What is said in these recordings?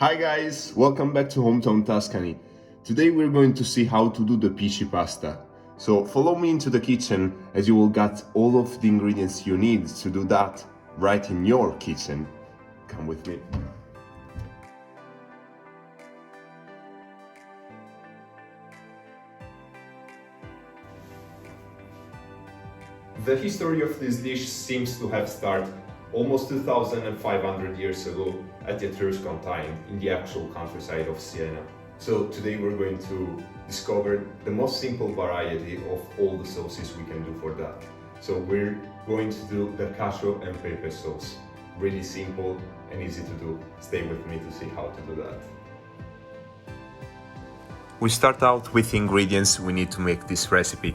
Hi guys, welcome back to Hometown Tuscany. Today we're going to see how to do the PICI pasta. So follow me into the kitchen as you will get all of the ingredients you need to do that right in your kitchen. Come with me. The history of this dish seems to have started almost 2,500 years ago at the Tuscan time in the actual countryside of Siena. So today we're going to discover the most simple variety of all the sauces we can do for that. So we're going to do the cacio and pepe sauce. Really simple and easy to do. Stay with me to see how to do that. We start out with the ingredients we need to make this recipe.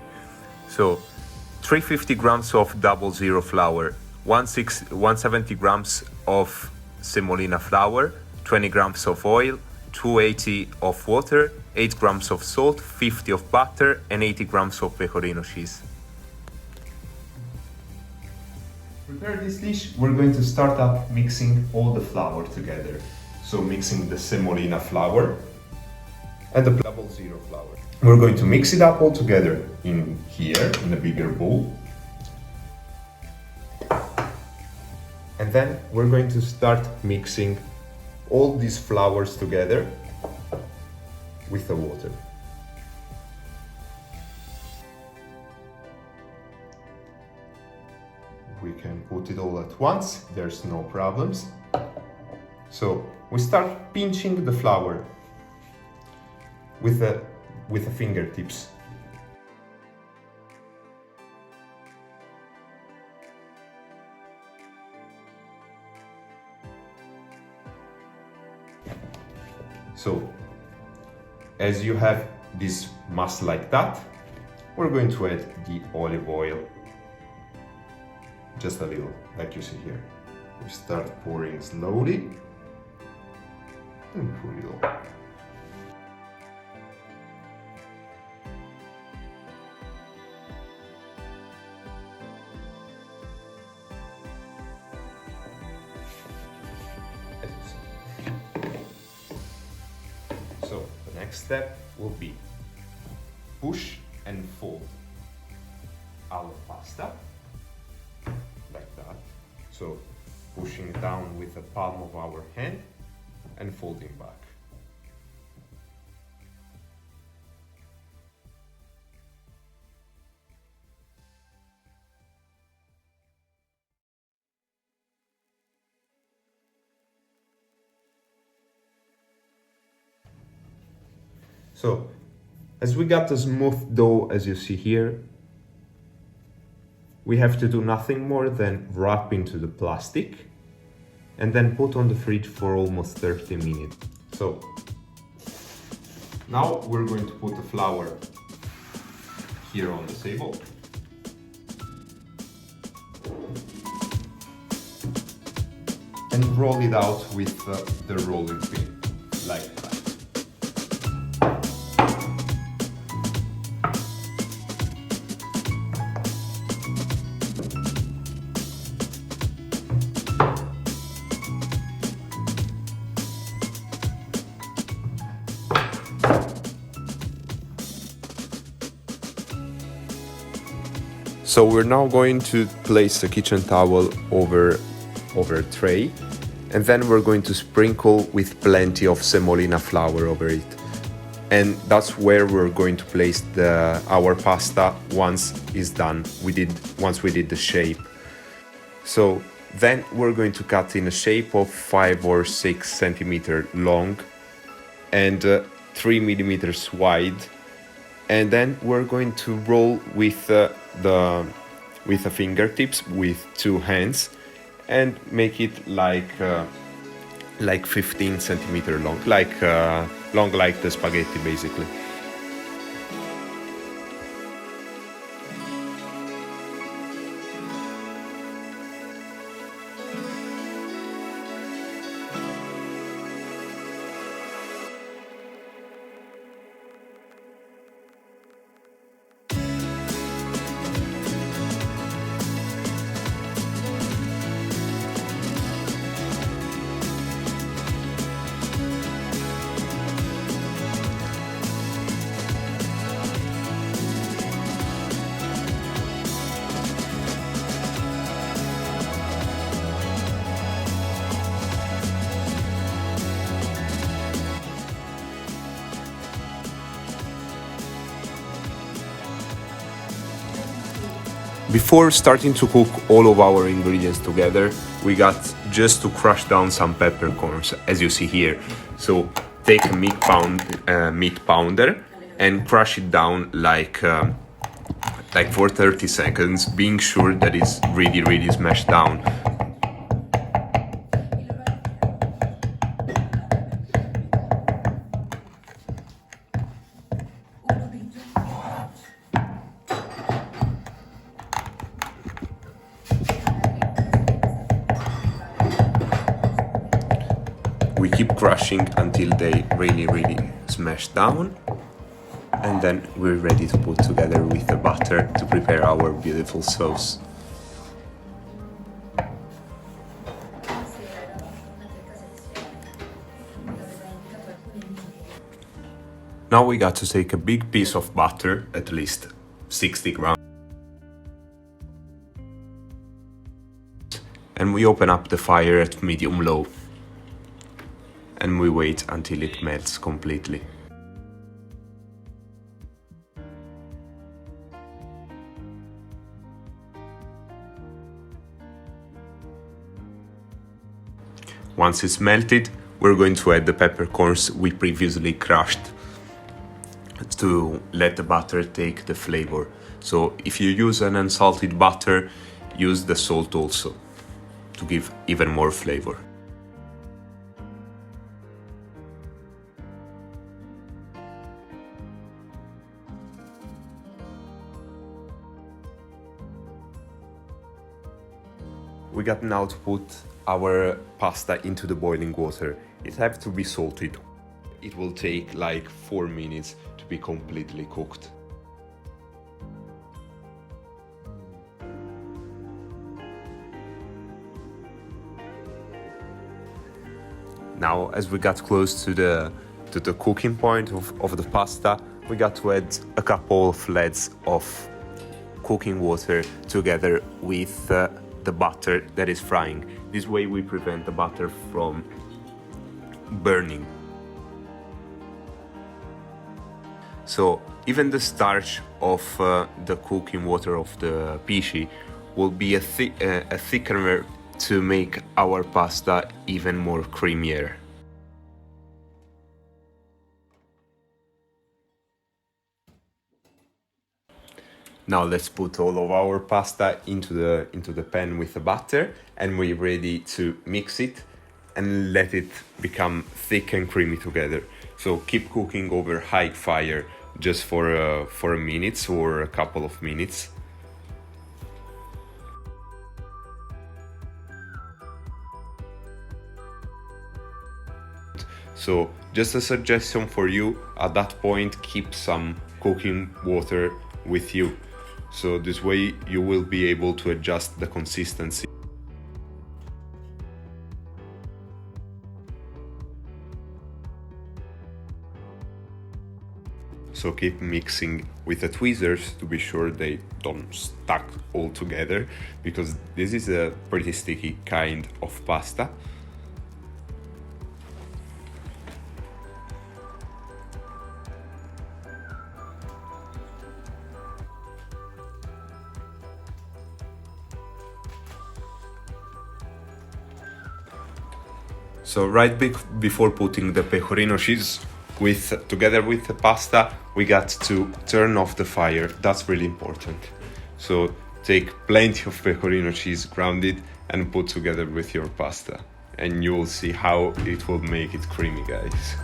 So 350 grams of 00 flour, 170 grams of semolina flour, 20 grams of oil, 280 of water, 8 grams of salt, 50 of butter and 80 grams of pecorino cheese. To prepare this dish, we're going to start up mixing all the flour together. So mixing the semolina flour and the 00 flour. We're going to mix it up all together in here, in a bigger bowl. And then we're going to start mixing all these flours together with the water. We can put it all at once, there's no problems. So we start pinching the flour with the fingertips. So, as you have this mass like that, we're going to add the olive oil. Just a little, like you see here. We start pouring slowly and pour it all. So the next step will be push and fold our pasta like that. So pushing down with the palm of our hand and folding back. So, as we got the smooth dough as you see here, we have to do nothing more than wrap into the plastic and then put on the fridge for almost 30 minutes. So, now we're going to put the flour here on the table. And roll it out with the rolling pin, like that. So we're now going to place the kitchen towel over a tray, and then we're going to sprinkle with plenty of semolina flour over it. And that's where we're going to place our pasta once it's done. Once we did the shape. So then we're going to cut in a shape of 5 or 6 centimeter long and 3 millimeters wide. And then we're going to roll with the fingertips with 2 hands and make it like 15 centimeter long, long like the spaghetti basically. Before starting to cook all of our ingredients together, we got just to crush down some peppercorns, as you see here. So take a meat pounder and crush it down like for 30 seconds, being sure that it's really smashed down. We keep crushing until they really smash down, and then we're ready to put together with the butter to prepare our beautiful sauce. Now we got to take a big piece of butter, at least 60 grams, and we open up the fire at medium-low. And we wait until it melts completely. Once it's melted, we're going to add the peppercorns we previously crushed to let the butter take the flavor. So if you use an unsalted butter, use the salt also to give even more flavor. We got now to put our pasta into the boiling water. It has to be salted. It will take like 4 minutes to be completely cooked. Now, as we got close to the cooking point of the pasta, we got to add a couple of leads of cooking water together with the butter that is frying. This way we prevent the butter from burning. So even the starch of the cooking water of the PICI will be a thickener to make our pasta even more creamier. Now let's put all of our pasta into the pan with the butter, and we're ready to mix it and let it become thick and creamy together. So keep cooking over high fire just for a minute or a couple of minutes. So just a suggestion for you, at that point keep some cooking water with you. So this way you will be able to adjust the consistency. So keep mixing with the tweezers to be sure they don't stuck all together, because this is a pretty sticky kind of pasta. So right before putting the pecorino cheese together with the pasta, we got to turn off the fire. That's really important. So take plenty of pecorino cheese grounded and put together with your pasta, and you will see how it will make it creamy, guys.